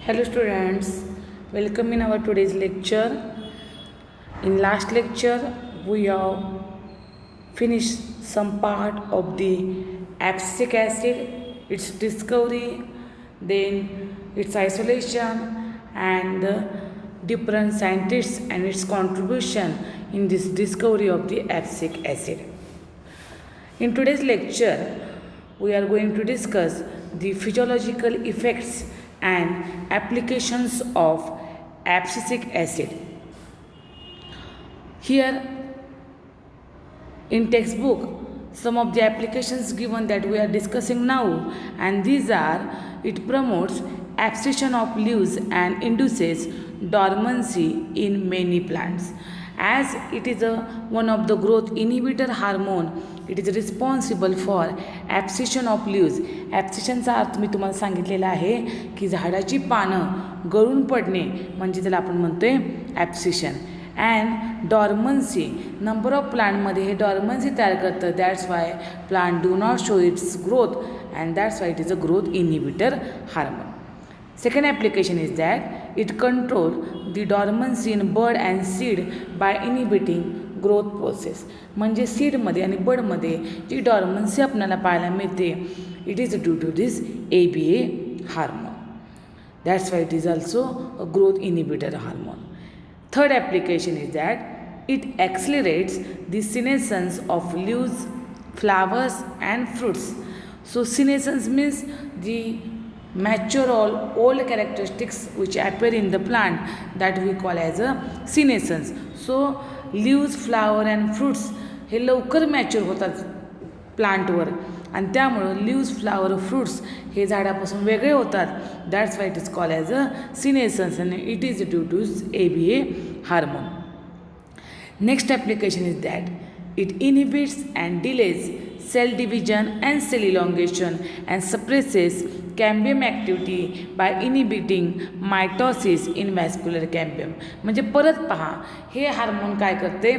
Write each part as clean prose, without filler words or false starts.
Hello students, welcome in our today's lecture. In last lecture, we have finished some part of the abscisic acid, its discovery, then its isolation and the different scientists and its contribution in this discovery of the abscisic acid. In today's lecture, we are going to discuss the physiological effects and applications of abscisic acid. Here in textbook, some of the applications given that we are discussing now, and these are: it promotes abscission of leaves and induces dormancy in many plants. As it is one of the growth inhibitor hormone, it is responsible for abscission of leaves. ॲब्सिशनचा अर्थ मी तुम्हाला सांगितलेला आहे की झाडाची पानं गळून पडणे म्हणजे त्याला आपण म्हणतोय ॲब्सिशन. अँड डॉर्मन्सी, नंबर ऑफ प्लांटमध्ये हे डॉर्मन्सी तयार करतं. That's why plant do not show it's growth and that's why it is a growth inhibitor hormone. Second application is that it controls the dormancy in bud and seed by inhibiting growth process. म्हणजे सीडमध्ये आणि बडमध्ये जी डॉर्मन्सी आपल्याला पाहायला मिळते, it is due to this ABA hormone. That's why it is also a growth inhibitor hormone. Third application is that it accelerates the senescence of leaves, flowers and fruits. So senescence means the mature or old characteristics which appear in the plant, that we call as a senescence. So leaves, flower and fruits हे लवकर mature होतात प्लांटवर आणि त्यामुळं leaves, flower, fruits हे झाडापासून वेगळे होतात. That's why it is call as a senescence आणि it is due to ABA hormone. Next application is that it inhibits and delays cell division and cell elongation and suppresses cambium activity by inhibiting mitosis in vascular cambium. म्हणजे परत पहा, हे hormone काय करते,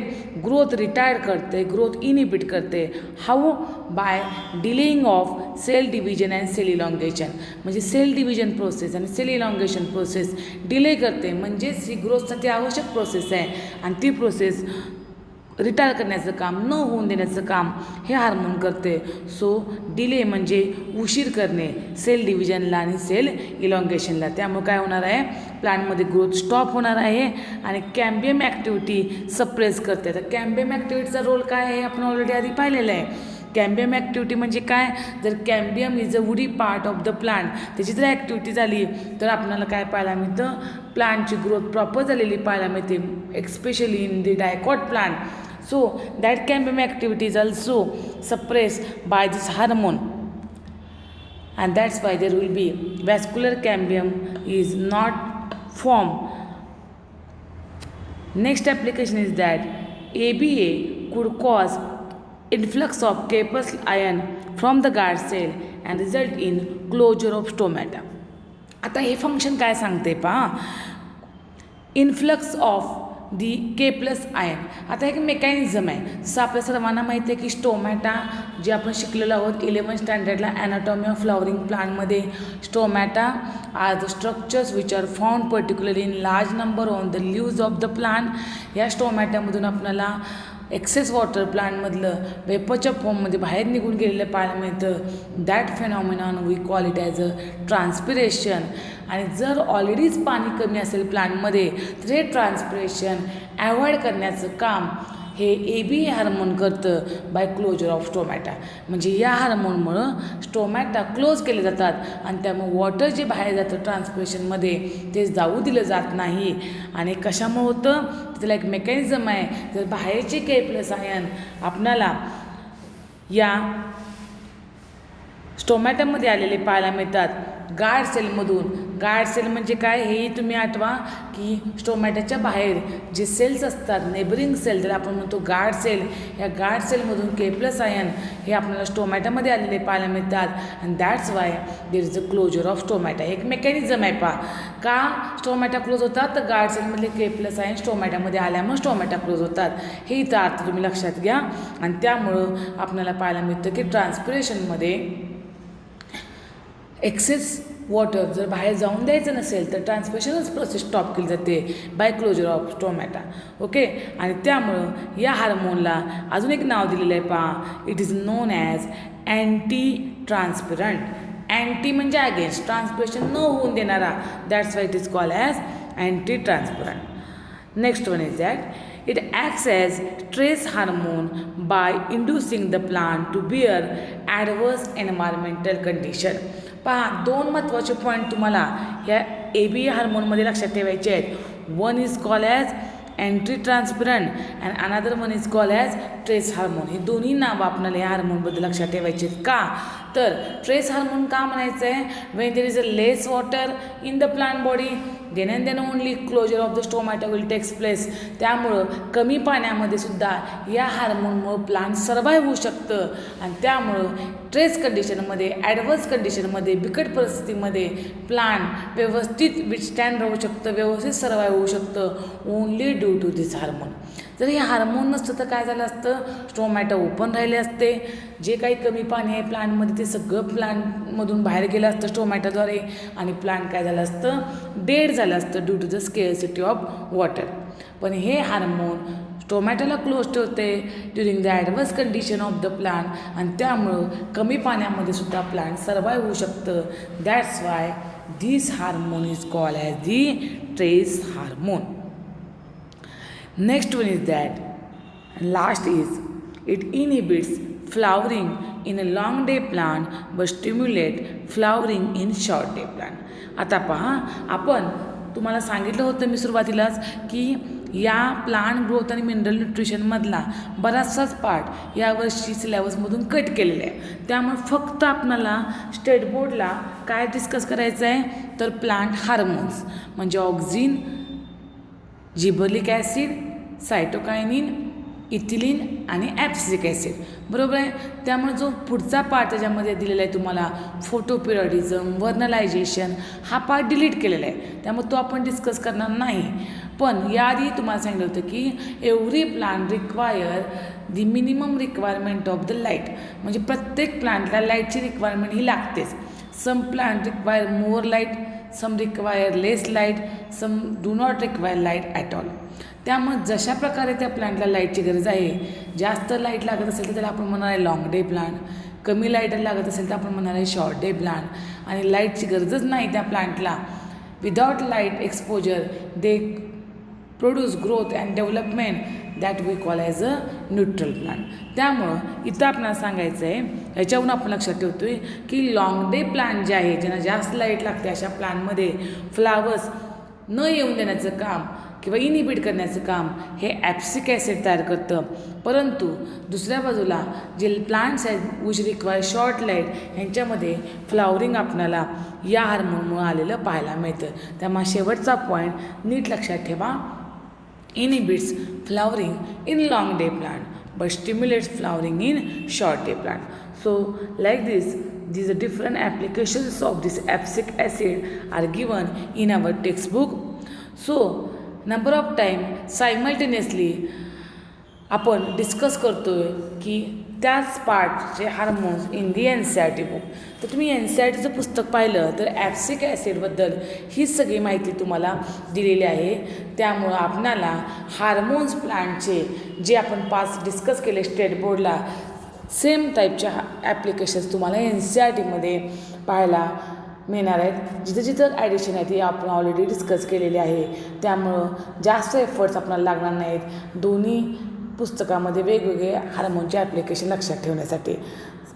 growth retard करते, growth inhibit करते. How? By delaying of cell division and cell elongation. म्हणजे cell division process आणि सेल इलॉंगेशन प्रोसेस डिले करते. म्हणजेच ही ग्रोथसाठी आवश्यक प्रोसेस आहे आणि ती प्रोसेस रिटायर करण्याचं काम, न होऊन देण्याचं काम हे हार्मोन करते. सो डिले म्हणजे उशीर करणे सेल डिव्हिजनला आणि सेल इलॉंगेशनला. त्यामुळे काय होणार आहे, प्लांटमध्ये ग्रोथ स्टॉप होणार आहे आणि कॅम्बियम ॲक्टिव्हिटी सप्रेस करते. तर कॅम्बियम ॲक्टिव्हिटीचा रोल काय आहे आपण ऑलरेडी आधी पाहिलेलं आहे. कॅम्बियम ॲक्टिव्हिटी म्हणजे काय, जर cambium is a woody part of the plant, त्याची जर ॲक्टिव्हिटी झाली तर आपल्याला काय पाहायला मिळतं, प्लांटची ग्रोथ प्रॉपर झालेली पाहायला मिळते, especially in the dicot plant. So that cambium activity is also suppressed by this hormone, and that's why there will be vascular cambium is not formed. Next application is that ABA could cause influx of Kapp's ion from the guard cell and result in closure of stomata. आता हे function काय सांगते पहा, influx of the K+ion. आता एक mechanism आहे. जसं आपल्या सर्वांना माहिती आहे की स्टोमॅटा जे आपण शिकलेलो आहोत 11th स्टँडर्डला ॲनाटॉमी ऑफ फ्लॉवरिंग प्लांटमध्ये, stomata are the structures which are found particularly in large number on the leaves of the plant. या स्टोमॅटामधून आपल्याला एक्सेस वॉटर प्लांटमधलं वेपरच्या फॉर्ममध्ये बाहेर निघून गेलेलं पाहायला मिळतं. That phenomenon we call it as a transpiration. आणि जर ऑलरेडीच पाणी कमी असेल प्लांटमध्ये तर हे ट्रान्सपिरेशन ॲव्हॉइड करण्याचं काम हे ABA हार्मोन करतं बाय क्लोजर ऑफ स्टोमॅटा. म्हणजे या हार्मोनमुळं स्टोमॅटा क्लोज केले जातात आणि त्यामुळे वॉटर जे बाहेर जातं ट्रान्सपिरेशनमध्ये ते जाऊ दिलं जात नाही. आणि कशामुळे होतं, त्याला एक मेकॅनिझम आहे. जर बाहेरचे K+ion आपणाला या स्टोमॅटामध्ये आलेले पाहायला मिळतात गार्ड सेलमधून. गार्ड सेल म्हणजे काय हेही तुम्ही आठवा की स्टोमॅटाच्या बाहेर जे सेल्स असतात, नेबरिंग सेल, त्याला आपण म्हणतो गार्ड सेल. या गार्ड सेलमधून K+ion हे आपल्याला स्टोमॅटामध्ये आलेले पाहायला मिळतात. And that's why there is a closure of stomata. एक मेकॅनिझम आहे पहा, का स्टोमॅटा क्लोज होतात, तर गार्ड सेलमधले K+ion स्टोमॅटामध्ये आल्यामुळे स्टोमॅटा क्लोज होतात. हे इथं अर्थ तुम्ही लक्षात घ्या. आणि त्यामुळं आपल्याला पाहायला मिळतं की ट्रान्सपिरेशनमध्ये एक्सेस वॉटर जर बाहेर जाऊन द्यायचं नसेल तर ट्रान्सपिरेशनच प्रोसेस स्टॉप केली जाते by closure of stomata. Okay, आणि त्यामुळं या हार्मोनला अजून एक नाव दिलेलं आहे पहा, it is known as anti transpirant. Anti म्हणजे अगेन्स्ट, ट्रान्सपिरेशन न होऊन देणारा, that's why it is called as anti transpirant. Next one is that it acts as stress hormone by inducing the plant to bear adverse environmental condition. पहा, दोन महत्त्वाचे point तुम्हाला ह्या ABA हार्मोनमध्ये लक्षात ठेवायचे आहेत. One is call as anti transpirant and another one is call as stress hormone. हे दोन्ही नाव आपल्याला या हार्मोनबद्दल लक्षात ठेवायचे आहेत. का तर ट्रेस हार्मोन का म्हणायचं आहे, when there is a less water in the plant body then and then only closure of the stomata will takes place. त्यामुळं कमी पाण्यामध्ये सुद्धा या हार्मोनमुळं प्लांट सर्वाईव्ह होऊ शकतं आणि त्यामुळं ट्रेस कंडिशनमध्ये, ॲडव्हर्स कंडिशनमध्ये, बिकट परिस्थितीमध्ये प्लांट व्यवस्थित विथस्टँड राहू शकतं, व्यवस्थित सर्वाईव्ह होऊ शकतं only due to this hormone. जर हे हार्मोन नसतं तर काय झालं असतं, स्टोमॅटा ओपन राहिले असते, जे काही कमी पाणी आहे प्लांटमध्ये ते सगळं प्लांटमधून बाहेर गेलं असतं स्टोमॅटाद्वारे आणि प्लांट काय झालं असतं, डेड झालं असतं due to the scarcity of water. पण हे हार्मोन स्टोमॅटाला क्लोज ठेवते during the adverse condition of the plant आणि त्यामुळं कमी पाण्यामध्ये सुद्धा प्लांट सर्वाईव्ह होऊ शकतं. That's why this hormone is called as the stress hormone. Next one is that, and last is, it inhibits flowering in a long day plant but stimulate flowering in short day plant. आता पहा, आपण तुम्हाला सांगितलं होतं मी सुरुवातीलाच की या plant growth आणि मिनरल न्यूट्रिशनमधला बराचसाच पार्ट यावर्षी सिलेबसमधून कट केलेला आहे. त्यामुळे फक्त आपल्याला स्टेट बोर्डला काय डिस्कस करायचं आहे तर प्लांट हार्मोन्स म्हणजे ऑक्झिन, जिबर्लिक ॲसिड, सायटोकायनिन, इथिलिन आणि ॲब्सिसिक ॲसिड. बरोबर आहे. त्यामुळे जो पुढचा पार्ट त्याच्यामध्ये दिलेला आहे तुम्हाला फोटोपिरियडिझम, व्हर्नलायझेशन, हा पार्ट डिलीट केलेला आहे, त्यामुळे तो आपण डिस्कस करणार नाही. पण याआधी तुम्हाला सांगितलं होतं की every plant require the minimum requirement of the light, म्हणजे प्रत्येक प्लांटला लाईटची रिक्वायरमेंट ही लागतेच. Some plant require more light, some require less light, some do not require light at all. त्यामुळे जशा प्रकारे त्या प्लांटला लाईटची गरज आहे, जास्त लाईट लागत असेल तर त्याला आपण म्हणणार आहे लॉंग डे प्लांट, कमी लाईट लागत असेल तर आपण म्हणणार आहे शॉर्ट डे प्लांट, आणि लाईटची गरजच नाही त्या प्लांटला, without light exposure they produce growth and development that we call as a neutral plant. त्यामुळं इथं आपल्याला सांगायचं आहे, याच्यावरून आपण लक्षात ठेवतो आहे की लॉंग डे प्लांट जे आहे ज्यांना जास्त लाईट लागते अशा प्लांटमध्ये फ्लावर्स न येऊन देण्याचं काम किंवा इनिबिट करण्याचं काम हे ॲब्सिसिक ॲसिड तयार करतं. परंतु दुसऱ्या बाजूला जे प्लांट्स आहेत विच रिक्वायर शॉर्ट लाईट ह्यांच्यामध्ये फ्लावरिंग आपल्याला या हार्मोनमुळं आलेलं पाहायला मिळतं. त्यामुळे शेवटचा पॉईंट नीट लक्षात ठेवा, inhibits flowering in long day plant but stimulates flowering in short day plant. So like this, these are different applications of this abscisic acid are given in our textbook. So number of time simultaneously आपण discuss करतो आहे की त्याच पार्टचे hormones in the NCERT book. तर तुम्ही NCERTचं पुस्तक पाहिलं तर ॲब्सिसिक ॲसिडबद्दल ही सगळी माहिती तुम्हाला दिलेली आहे. त्यामुळं आपणाला हार्मोन्स प्लांटचे जे आपण 5 डिस्कस केले स्टेट बोर्डला, सेम टाईपच्या ॲप्लिकेशन्स तुम्हाला NCERTमध्ये पाहायला मिळणार आहेत. जिथं जिथं ॲडिशन आहे ती आपण ऑलरेडी डिस्कस केलेली आहे. त्यामुळं जास्त एफर्ट्स आपल्याला लागणार नाहीत दोन्ही पुस्तकामध्ये वेगवेगळे हार्मोनचे ॲप्लिकेशन लक्षात ठेवण्यासाठी.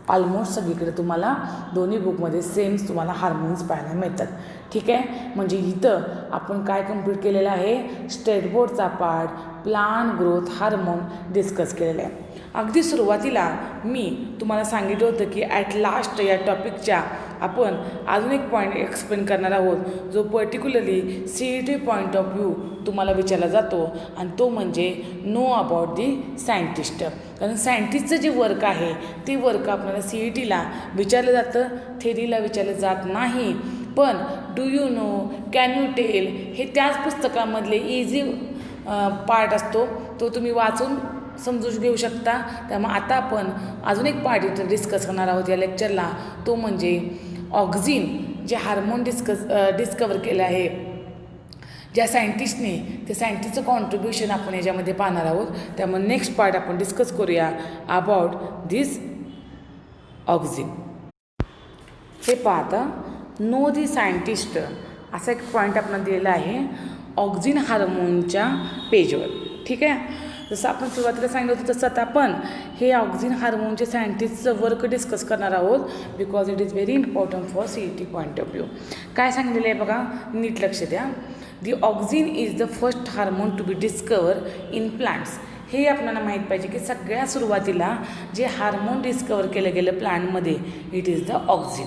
ऑलमोस्ट सगळीकडे तुम्हाला दोन्ही बुकमध्ये सेम्स तुम्हाला हार्मोन्स पाहायला मिळतात. ठीक आहे, म्हणजे इथं आपण काय कंप्लीट केलेलं आहे, state बोर्डचा part plant growth hormone discuss केलेला आहे. अगदी सुरुवातीला मी तुम्हाला सांगितलं होतं की ॲट लास्ट या टॉपिकच्या आपण अजून एक पॉईंट एक्सप्लेन करणार आहोत जो particularly CET point of view तुम्हाला विचारला जातो आणि तो म्हणजे नो अबाउट दी सायंटिस्ट. कारण सायंटिस्टचं जे वर्क आहे ते वर्क आपल्याला CETला विचारलं जातं, थेरीला विचारलं जात नाही. पण do you know, can you tell हे त्याच पुस्तकामधले इझी पार्ट असतो, तो तुम्ही वाचून समजून घेऊ शकता. त्यामुळे आता आपण अजून एक पार्ट इथं डिस्कस करणार आहोत या लेक्चरला, तो म्हणजे ऑक्झिन जे हार्मोन डिस्कवर केलं आहे ज्या सायंटिस्टने त्या सायंटिस्टचं कॉन्ट्रीब्युशन आपण याच्यामध्ये पाहणार आहोत. त्यामुळे नेक्स्ट पार्ट आपण डिस्कस करूया अबाउट दिस ऑक्झिन. हे पाहता नो दी सायंटिस्ट असा एक पॉईंट आपण दिलेला आहे ऑक्झिन हार्मोनच्या पेजवर. ठीक आहे. जसं आपण सुरुवातीला सांगितलं होतं तसं आता आपण हे ऑक्झिन हार्मोनचे सायंटिस्टचं वर्क डिस्कस करणार आहोत because it is very important for CET point of view. काय सांगितलेलं आहे बघा, नीट लक्ष द्या. The auxin is the first hormone to be discover in plants. हे आपल्याला माहीत पाहिजे की सगळ्या सुरुवातीला जे हार्मोन डिस्कवर केलं गेलं प्लांटमध्ये it is the auxin.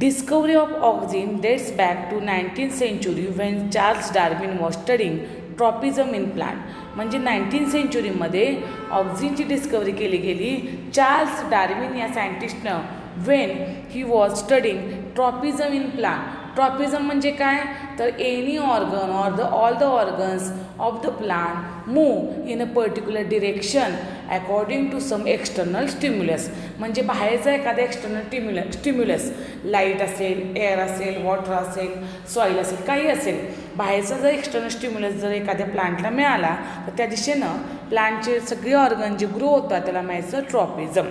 Discovery of oxygen dates back to 19th century when Charles Darwin was studying tropism in plant. म्हणजे 19th सेंचुरीमध्ये ऑक्झिनची डिस्कवरी केली गेली चार्ल्स डार्विन या सायंटिस्टनं when he was studying tropism in plant. Tropism म्हणजे काय तर any organ or all the organs of the plant move in a particular direction according to some external stimulus. म्हणजे बाहेरचा एखादा एक्सटर्नल स्टिम्युलस लाईट असेल, air असेल, water असेल, soil असेल, काही असेल, बाहेरचा जर एक्सटर्नल स्टिम्युलस जर एखाद्या प्लांटला मिळाला तर त्या दिशेनं प्लांटचे सगळे ऑर्गन जे ग्रो होतात त्याला म्हणायचं ट्रॉपिझम.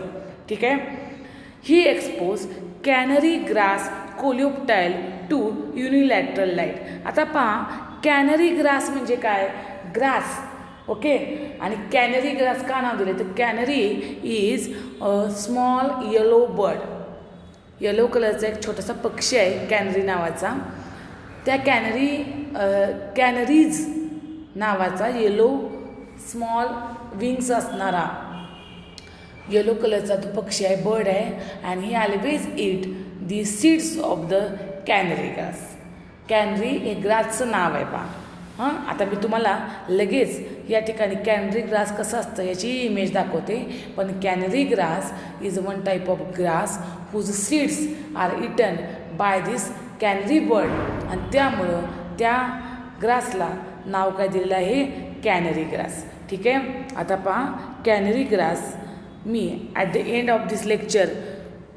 ठीक आहे. He expose canary grass coleoptile to unilateral light. आता पहा कॅनरी ग्रास म्हणजे काय, ग्रास. ओके. आणि कॅनरी ग्रास का नाव दिले तर canary is a small yellow bird. Yellow कलरचा एक छोटासा पक्षी आहे कॅनरी नावाचा. त्या कॅनरीज नावाचा येलो स्मॉल विंग्स असणारा येलो कलरचा तो पक्षी आहे, बर्ड आहे. आणि ही always it the seeds of the canary grass. Canary हे ग्रासचं नाव आहे पहा. आता मी तुम्हाला लगेच या ठिकाणी कॅनरी ग्रास कसं असतं याची इमेज दाखवते. पण canary grass is one type of grass whose seeds are eaten by this canary bird. आणि त्यामुळं त्या ग्रासला नाव काय दिलेलं आहे कॅनरी ग्रास. ठीक आहे. आता पहा canary grass me at the end of this lecture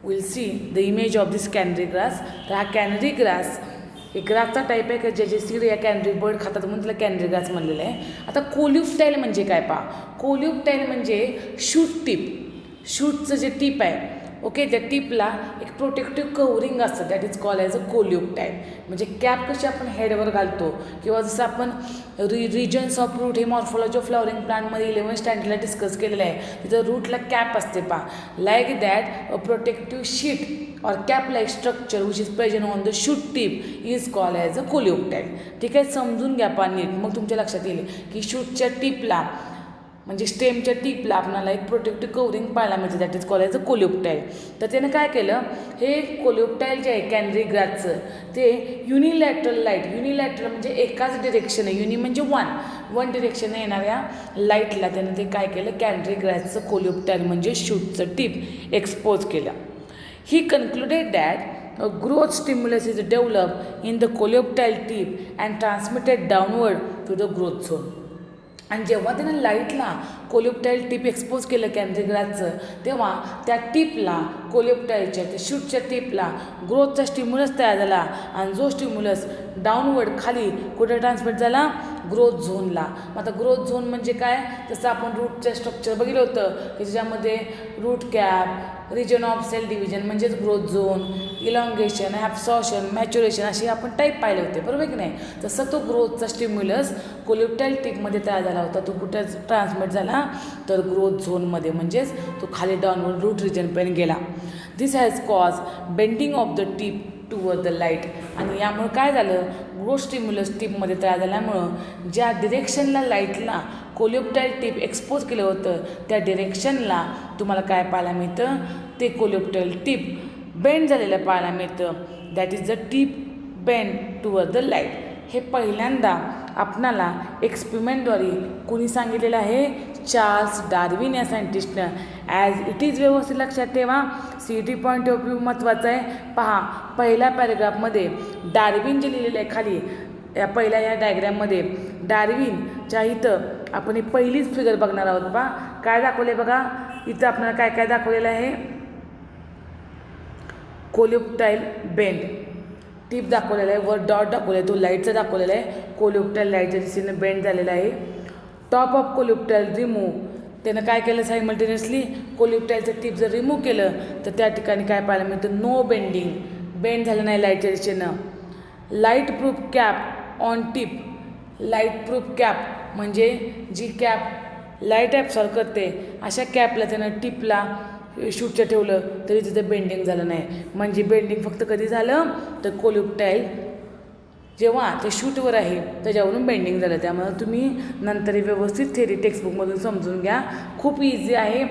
will see the image of this canary grass. तर हा कॅनरी ग्रास एक ग्रासचा टाईप आहे की ज्याचे सीड या कॅनरी बर्ड खातात म्हणून त्याला कॅनरी ग्रास म्हणलेलं आहे. आता कोल्युप्टाईल म्हणजे काय पहा, कोल्युप्टाईल म्हणजे शूट टिप. शूटचं जे टिप आहे ओके त्या टिपला एक प्रोटेक्टिव्ह कवरिंग असतं that is call as a coleoptile. म्हणजे कॅप कशी आपण हेडवर घालतो किंवा जसं आपण रिजन्स ऑफ रूट हे मॉर्फॉलॉजी ऑफ फ्लॉवरिंग प्लांटमध्ये 11th स्टँडर्डला डिस्कस केलेलं आहे. तिथं रूटला कॅप असते पहा. Like that a protective sheet or cap like structure which is present on the shoot tip is call as a coleoptile. ठीक आहे. समजून घ्या पहा नीट, मग तुमच्या लक्षात येईल की शूटच्या टिपला म्हणजे स्टेमच्या टिपला आपल्याला एक प्रोटेक्टिव्ह कवरिंग पाहायला मिळतं that is call as a coleoptile. तर त्यानं काय केलं, हे कोल्युप्टाईल जे आहे कॅनरी ग्रासचं ते युनिलॅटरल लाईट. युनिलॅटरल म्हणजे एकाच डिरेक्शन आहे. युनि म्हणजे वन डिरेक्शन येणाऱ्या लाईटला त्यानं ते काय केलं कॅनरी ग्रासचं कोल्युप्टाईल म्हणजे शूटचं टिप एक्सपोज केलं. He concluded that a growth stimulus is developed in the coleoptile tip and transmitted downward to the growth zone. आणि जेव्हा त्यानं लाईटला कोल्युप्टाईल टिप एक्सपोज केलं कॅनरी ग्रासचं तेव्हा त्या टिपला कोल्युप्टाईलच्या त्या शूटच्या टिपला ग्रोथचा स्टिम्युलस तयार झाला. आणि जो स्टिम्युलस डाऊनवर्ड खाली कुठे ट्रान्समिट झाला ग्रोथ झोनला. मग आता ग्रोथ झोन म्हणजे काय, जसं आपण रूटचं स्ट्रक्चर बघितलं होतं की ज्याच्यामध्ये root cap, region of cell division म्हणजेच growth zone, elongation, absorption, maturation असे आपण टाईप पाहिले होते बरोबर की नाही. तसं तो ग्रोथचा स्टिम्युलस कोल्युप्टाईल टिपमध्ये तयार झाला होता. तो कुठे ट्रान्समिट झाला तर ग्रोथ झोनमध्ये, म्हणजेच तो खाली डाऊनवर्ड रूट रिजनपर्यंत गेला. This has cause bending of the tip toward the light. आणि यामुळे काय झालं, ग्रोथ स्टिम्युलस टिपमध्ये तयार झाल्यामुळं ज्या डिरेक्शनला लाईटला कोल्युप्टाईल टिप एक्सपोज केलं होतं त्या डिरेक्शनला तुम्हाला काय पाहायला मिळतं, ते कोल्युप्टाईल टिप बेंड झालेलं पाहायला मिळतं. That is the tip bend toward the light. हे पहिल्यांदा आपणाला एक्सपेरिमेंटद्वारे कुणी सांगितलेलं आहे, चार्ल्स डार्विन या सायंटिस्टनं. ॲज इट इज व्यवस्थित लक्षात ठेवा, CET पॉईंट ऑफ व्ह्यू महत्त्वाचा आहे. पहा पहिल्या पॅरेग्राफमध्ये डार्विन जे लिहिलेलं आहे खाली या पहिल्या या डायग्रॅममध्ये डार्विनच्या इथं आपण ही पहिलीच फिगर बघणार आहोत. पहा काय दाखवलं आहे बघा, इथं आपल्याला काय काय दाखवलेलं आहे, कोलिप्टाईल बेंड. टीप दाखवलेला आहे, वर डॉट दाखवला आहे, तो लाईटचा दाखवलेला आहे. कोलिप्टाईल लाईटच्या दिशेने बेंड झालेला आहे. Top of coleoptile remove. त्यानं काय केलं सायमल्टेनियसली, कोलिप्टाईलचं टीप जर रिमूव्ह केलं तर त्या ठिकाणी काय पाहायला मिळतं, नो बेंडिंग, बेंड झालं नाही लाईटच्या दिशेनं. Light proof cap on tip. Light proof cap म्हणजे जी कॅप लाईट ॲब्सॉर्ब करते अशा कॅपला त्यानं टिपला शूटच्या ठेवलं तरी तिथं बेंडिंग झालं नाही. म्हणजे बेंडिंग फक्त कधी झालं तर कोलिप्टाईल जेव्हा ते शूटवर आहे त्याच्यावरून बेंडिंग झालं. त्यामुळे तुम्ही नंतर व्यवस्थित थेरी टेक्स्टबुकमधून समजून घ्या. खूप इझी आहे.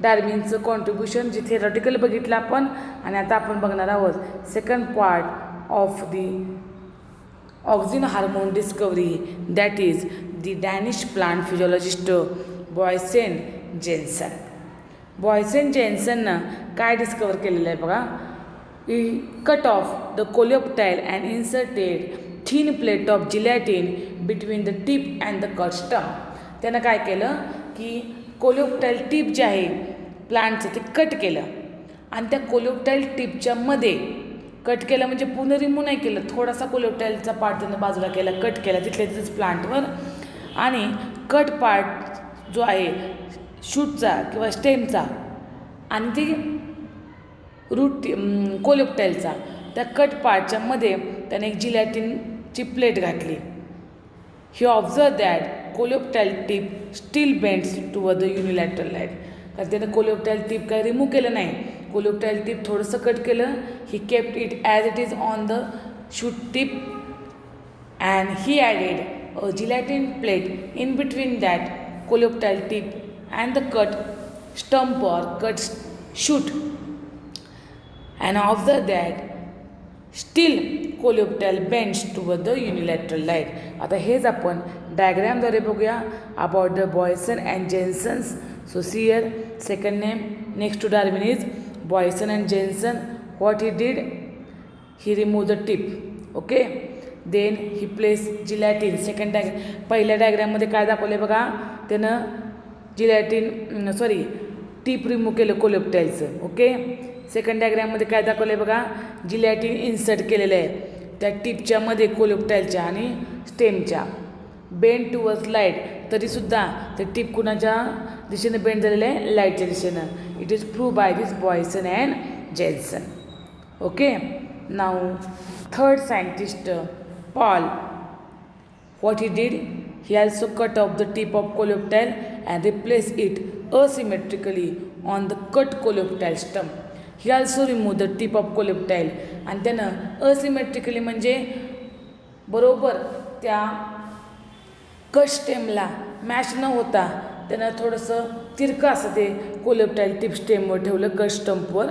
डार्विनचं कॉन्ट्रीब्युशन जे थेरॉटिकल बघितलं आपण, आणि आता आपण बघणार आहोत second part of the auxin hormone discovery, that is the Danish plant physiologist Boysen Jensen. Boysen जेन्सननं काय डिस्कवर केलेलं आहे बघा. Cut off the coleoptile and inserted thin plate of gelatin between the tip and the cut stem. त्यानं काय केलं की कोलिप्टाईल टीप जे आहे प्लांटचं ते कट केलं आणि त्या कोलिप्टाईल टीपच्या मध्ये कट केलं, म्हणजे पूर्ण रिमूव्ह नाही केलं, थोडासा कोलिप्टाईलचा पार्ट त्यानं बाजूला केला, कट केला तिथल्या तिथेच प्लांटवर. आणि कट पार्ट जो आहे शूटचा किंवा स्टेमचा आणि ती रूट कोलिप्टाईलचा, त्या कट पार्टच्या मध्ये त्याने एक जिलॅटिनची प्लेट घातली. He observe that coleoptile tip still bends toward the unilateral light. कारण त्यानं कोलिप्टाईल टीप काही रिमूव्ह केलं नाही, कोलिप्टाईल टीप थोडंसं कट केलं. He kept it as it is on the shoot tip and he added a gelatin plate in between that coleoptile tip and the cut stump or cut shoot and observe that still coleoptile bends toward the unilateral light. आता हेच आपण डायग्रॅमद्वारे बघूया about the Boysen and Jensens. So see our second name next to Darwin is Boysen and Jensen. What he did, he remove the tip. Okay, then he place gelatin. Second पहिल्या डायग्रॅममध्ये काय दाखवलं बघा, त्यानं जिलॅटिन टीप रिमूव्ह केलं कोलिप्टाईलचं. ओके, सेकंड डायग्रॅममध्ये काय दाखवलं आहे बघा, जिलॅटिन इन्सर्ट केलेलं आहे त्या टिपच्या मध्ये कोलिप्टाईलच्या आणि स्टेमच्या. बेंड टुवर्ड्स लाईट, तरीसुद्धा ते टिप कुणाच्या दिशेनं बेंड झालेलं आहे, लाईटच्या दिशेनं. It is prove by this Boysen and Jensen. Okay, now third scientist Paul, what he did, he also cut off the tip of coleoptile and replaced it asymmetrically on the cut coleoptile stem. He also removed the tip of coleoptile. आणि त्यानं असिमेट्रिकली म्हणजे बरोबर त्या cut स्टेमला match न होता त्यानं थोडंसं तिरकं असं ते कोलिप्टाईल टीप स्टेमवर ठेवलं, कट स्टंपवर.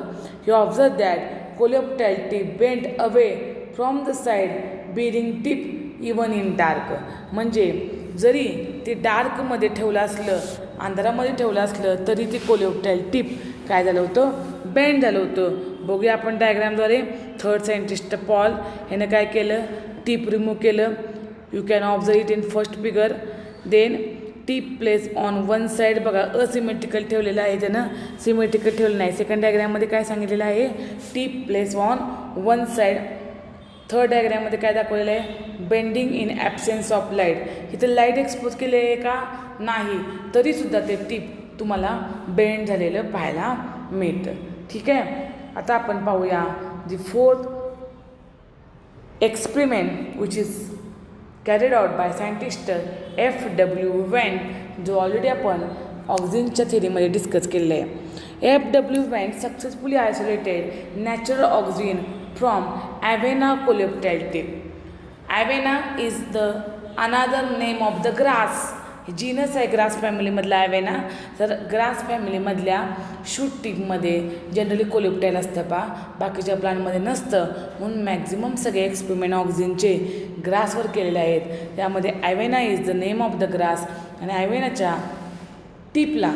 He observe that coleoptile tip bend away from the side bearing tip even in dark. म्हणजे जरी ते डार्कमध्ये ठेवलं असलं, अंधारामध्ये ठेवलं असलं तरी ते कोलिप्टाईल टीप काय झालं होतं, बेंड झालं होतं. बघूया आपण डायग्रामद्वारे. थर्ड सायंटिस्ट पॉल ह्यानं काय केलं, टीप रिमूव्ह केलं. You can observe it in first figure. Then tip place on one side, बघा असिमेट्रिकल ठेवलेलं आहे त्यानं, सिमेट्रिकल ठेवलं नाही. सेकंड डायग्राममध्ये काय सांगितलेलं आहे, tip place on one side. Third डायग्रॅममध्ये काय दाखवलेलं आहे, bending in absence of light. इथं लाईट एक्सपोज केले आहे का नाही, तरीसुद्धा ते टीप तुम्हाला बेंड झालेलं पाहायला मिळतं. ठीक आहे, आता आपण पाहूया the fourth experiment which is carried out by scientist F.W. Went, जो ऑलरेडी आपण ऑक्सिनच्या थेरीमध्ये डिस्कस केलेलं आहे. F.W. Went successfully isolated natural auxin from Avena coleoptile tip. Avena is the another name of the grass. Genus आहे grass फॅमिलीमधला ॲवेना. तर grass फॅमिलीमधल्या shoot टीपमध्ये generally कोलिप्टाईल असतं बाकीच्या प्लांटमध्ये नसतं. म्हणून मॅक्झिमम सगळे एक्सपेरिमेंट ऑक्सिनचे ग्रासवर केलेले आहेत. त्यामध्ये Avena is the name of the grass. आणि ॲवेनाच्या टीपला,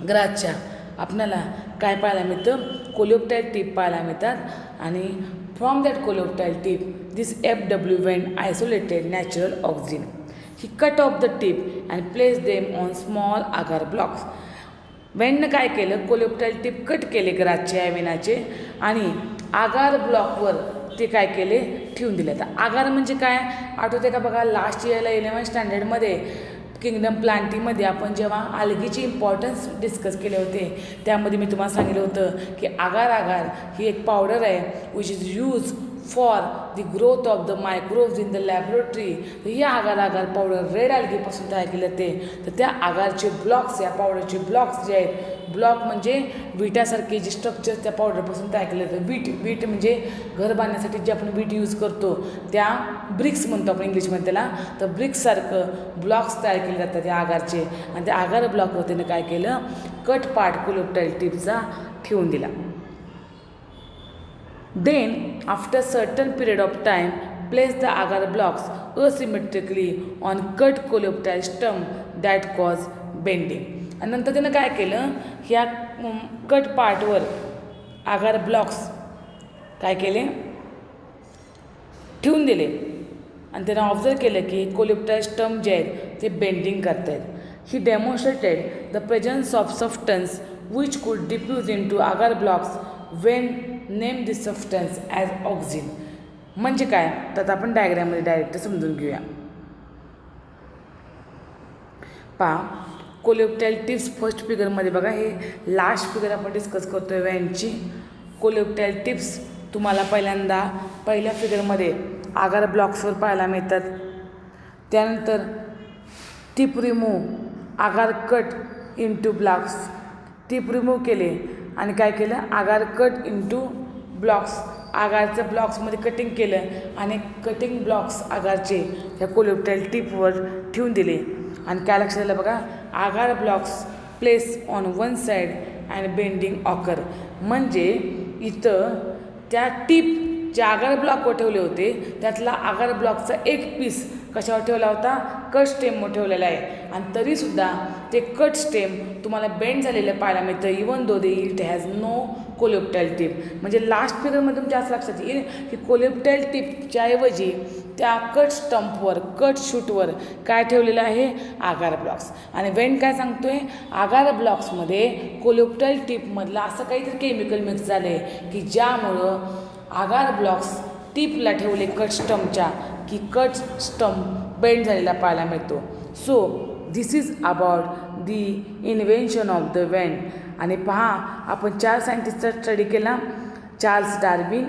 ग्रासच्या आपल्याला काय पाहायला मिळतं, कोलिप्टाईल टीप पाहायला मिळतात. आणि from that coleoptile tip this F.W. Went isolated natural auxin. He cut off the tip and placed them on small agar blocks. वेननं काय केलं, कोलेप्टाईल टिप कट केले ग्रासचे ॲव्हेनाचे आणि आगार ब्लॉकवर ते काय केले, ठेवून दिले. तर आगार म्हणजे काय आठवते का बघा, लास्ट इयरला 11th स्टँडर्डमध्ये किंगडम प्लांटिंगमध्ये आपण जेव्हा आल्गीची इम्पॉर्टन्स डिस्कस केले होते त्यामध्ये मी तुम्हाला सांगितलं होतं की आगार ही एक पावडर आहे which is use for the growth of the microbes in the laboratory. तर ही आगार पावडर रेड आल्गीपासून तयार केलं ते. तर त्या आगारचे ब्लॉक्स, या पावडरचे ब्लॉक्स जे आहेत, ब्लॉक म्हणजे विटासारखे जे स्ट्रक्चर त्या पावडरपासून तयार केलं जातं. वीट म्हणजे घर बांधण्यासाठी जे आपण वीट यूज करतो त्या ब्रिक्स म्हणतो आपण इंग्लिशमध्ये त्याला. तर ब्रिक्ससारखं ब्लॉक्स तयार केले जातात त्या आगारचे. आणि त्या आगार ब्लॉकवर त्यानं काय केलं, कट पार्ट कोलेप्टाईल टिपचा ठेवून दिला. Then, after certain period of time, place the agar blocks asymmetrically on cut coleoptile stem that cause bending. आणि नंतर त्यानं काय केलं, ह्या कट पार्टवर आगार ब्लॉक्स काय केले, ठेवून दिले. आणि त्यानं ऑब्झर्व केलं की कोलेप्टाईल स्टम जे आहेत ते बेंडिंग करत आहेत. He demonstrated the presence of substance which could diffuse into agar blocks Went name this substance as auxin. म्हणजे काय, तर आपण डायग्रॅममध्ये डायरेक्ट समजून घेऊया. पहा, कोलेप्टाईल टिप्स फर्स्ट फिगरमध्ये बघा, हे लास्ट फिगर आपण डिस्कस करतोय वॅनची. कोलेप्टाईल टिप्स तुम्हाला पहिल्यांदा पहिल्या फिगरमध्ये आगार ब्लॉक्सवर पाहायला मिळतात. त्यानंतर टिप रिमूव्ह, आगार cut into blocks, tip remove केले आणि काय केलं, आगार कट इंटू ब्लॉक्स, आगारचं ब्लॉक्समध्ये कटिंग केलं आणि कटिंग ब्लॉक्स आगारचे ह्या कोलेप्टाईल टिपवर ठेवून दिले. आणि काय लक्षात आलं बघा, आगार blocks place on one side and bending occur. म्हणजे इथं त्या टिप जे आगार ब्लॉकवर ठेवले होते त्यातला आगार ब्लॉकचा एक पीस कशावर ठेवला होता, कट स्टेमवर ठेवलेला आहे. आणि तरीसुद्धा ते कट स्टेम तुम्हाला बेंड झालेलं पाहायला मिळतं, even though they it has no coleoptile tip. म्हणजे लास्ट फिगरमध्ये तुमच्या असं लक्षात येईल की कोलेप्टाईल टिपच्या ऐवजी त्या कट स्टंपवर, कट शूटवर काय ठेवलेलं आहे, आगार ब्लॉक्स. आणि वेन काय सांगतोय, आगार ब्लॉक्समध्ये कोलेप्टाईल टिपमधलं असं काहीतरी केमिकल मिक्स झालं आहे की ज्यामुळं आगार ब्लॉक्स टिपला ठेवले कट स्टंपच्या की कट स्टंप बेंड झालेला पाहायला मिळतो. So this is about the invention of the Went. आणि पहा, आपण 4 सायंटिस्टचा स्टडी केला, Charles Darwin,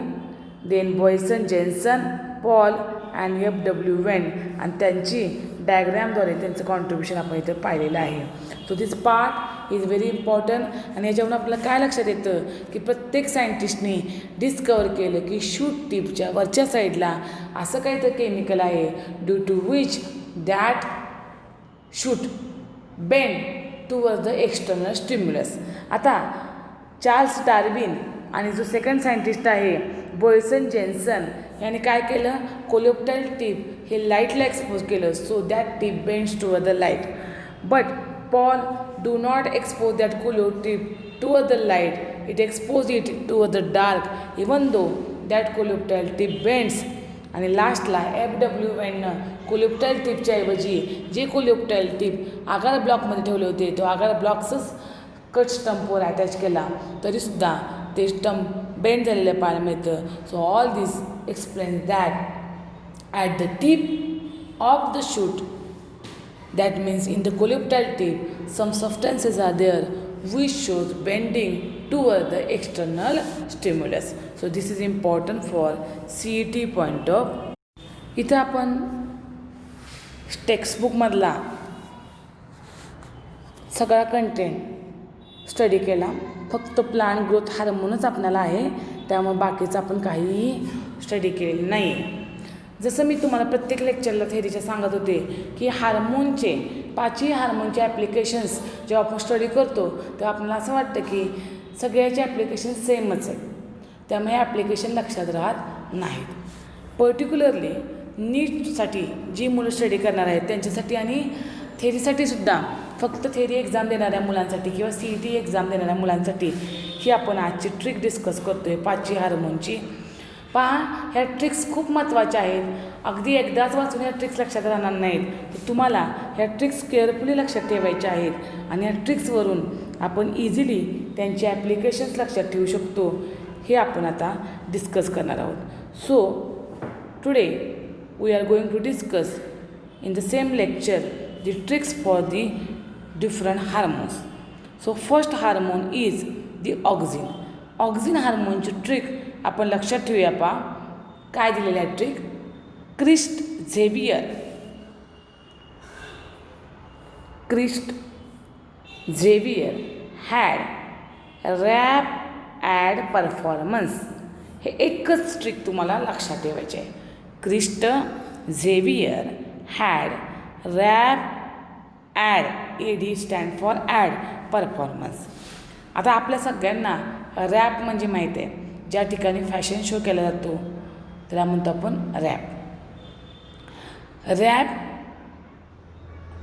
then Boysen Jensen, Paul and F.W. Went. आणि त्यांची डायग्रॅमद्वारे त्यांचं कॉन्ट्रीब्युशन आपण इथं पाहिलेलं आहे. So this part is very important. आणि याच्यावरून आपल्याला काय लक्षात येतं की प्रत्येक सायंटिस्टनी डिस्कवर केलं की शूट टिपच्या वरच्या साईडला असं काहीतरी केमिकल आहे due to which that shoot bend towards the external stimulus. आता चार्ल्स डार्विन आणि जो सेकंड सायंटिस्ट आहे बॉयसन जेन्सन यांनी काय केलं, कोलेप्टाईल टिप हे लाईटला एक्सपोज केलं so that tip bends toward the light. But Paul do not expose that coleoptile tip toward the light, it expose it toward the dark even though that coleoptile tip bends. आणि लास्टला F.W. वेननं कोलेप्टाईल टिपच्या ऐवजी जे कोलेप्टाईल tip आगार ब्लॉकमध्ये ठेवले होते तो आगार ब्लॉक्सच कट स्टंपवर अटॅच केला, तरीसुद्धा ते स्टंप बेंड झालेलं पाहायला मिळतं. So all this explain that at the tip of the shoot, that means in the coleoptile tip some substances are there which shows bending toward the external stimulus. So this is important for CET point of. इथं आपण टेक्स्टबुकमधला सगळा content study केला, फक्त plant growth हार्मोनच आपल्याला आहे, त्यामुळे बाकीचं आपण काहीही स्टडी केलेलं नाही. जसं मी तुम्हाला प्रत्येक लेक्चरला थेरीच्या सांगत होते की हार्मोनचे 5ही हार्मोनचे ॲप्लिकेशन्स जेव्हा आपण स्टडी करतो तेव्हा आपल्याला असं वाटतं की सगळ्याचे ॲप्लिकेशन सेमच आहेत, त्यामुळे हे ॲप्लिकेशन लक्षात राहत नाहीत. पर्टिक्युलरली नीटसाठी जी मुलं स्टडी करणार आहेत त्यांच्यासाठी आणि थेरीसाठीसुद्धा फक्त थेरी एक्झाम देणाऱ्या मुलांसाठी किंवा CET एक्झाम देणाऱ्या मुलांसाठी ही आपण आजची ट्रिक डिस्कस करतो आहे 5ही हार्मोनची. पहा, ह्या ट्रिक्स खूप महत्त्वाच्या आहेत. अगदी एकदाच वाचून ह्या ट्रिक्स लक्षात राहणार नाहीत, तर तुम्हाला ह्या ट्रिक्स केअरफुली लक्षात ठेवायच्या आहेत आणि ह्या ट्रिक्सवरून आपण इझिली त्यांचे ॲप्लिकेशन्स लक्षात ठेवू शकतो हे आपण आता डिस्कस करणार आहोत. So today we are going to discuss in the same lecture the tricks for the different hormones. So first hormone is the auxin. Auxin हार्मोनची ट्रिक आपण लक्षात ठेवूया. काय दिलेलं आहे trick? Christ Xavier had rap ad performance. हे एकच trick तुम्हाला लक्षात ठेवायचे आहे. Christ Xavier had rap ad, ad stand for ad performance. आता आपल्या सगळ्यांना रॅप म्हणजे माहीत आहे, ज्या ठिकाणी फॅशन शो केला जातो त्याला म्हणतो आपण रॅप. रॅप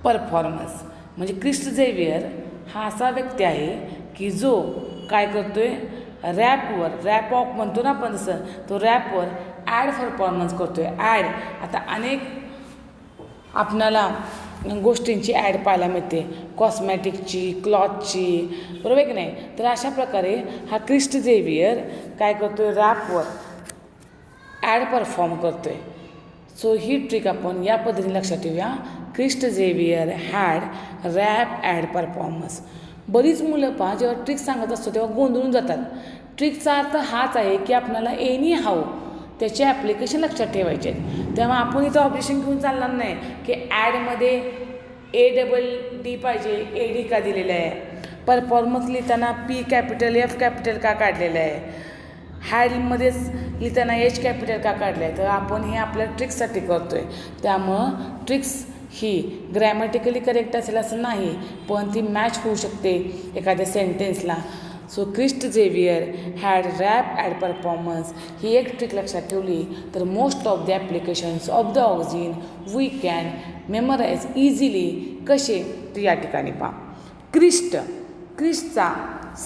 परफॉर्मन्स म्हणजे क्रिस्ट झेवियर हा असा व्यक्ती आहे की जो काय करतोय, रॅप ऑफ म्हणतो ना आपण, तसं तो रॅपवर ॲड परफॉर्मन्स करतोय. ॲड आता अनेक आपणाला गोष्टींची ॲड पाहायला मिळते, कॉस्मॅटिकची, क्लॉथची, बरोबर की नाही. तर अशा प्रकारे हा क्रिस्ट झेवियर काय करतो आहे, रॅपवर ॲड परफॉर्म करतो आहे. सो ही ट्रिक आपण या पद्धतीने लक्षात ठेवूया. Christ Xavier had rap ad performance. बरीच मुलं जेव्हा ट्रिक सांगत असतो तेव्हा गोंधळून जातात. ट्रिकचा अर्थ हाच आहे की आपल्याला एनी हाऊ त्याचे ॲप्लिकेशन लक्षात ठेवायचे आहेत. तेव्हा आपण इथं ऑब्जेक्शन घेऊन चालणार नाही की ॲडमध्ये ADD पाहिजे, AD का दिलेलं आहे, परफॉर्मन्स लिहिताना P कॅपिटल F कॅपिटल का काढलेलं आहे, हॅडमध्येच लिहिताना H कॅपिटल का काढलं आहे. तर आपण हे आपल्या ट्रिक्ससाठी करतो आहे. त्यामुळं ट्रिक्स ही ग्रॅमॅटिकली करेक्ट असेल असं नाही, पण ती मॅच होऊ शकते एखाद्या सेंटेन्सला. So Christ Xavier had rap ad performance ही एक ट्रिक लक्षात ठेवली तर most of the applications of the auxin we can memorise easily. कसे तर या ठिकाणी क्रिस्टचा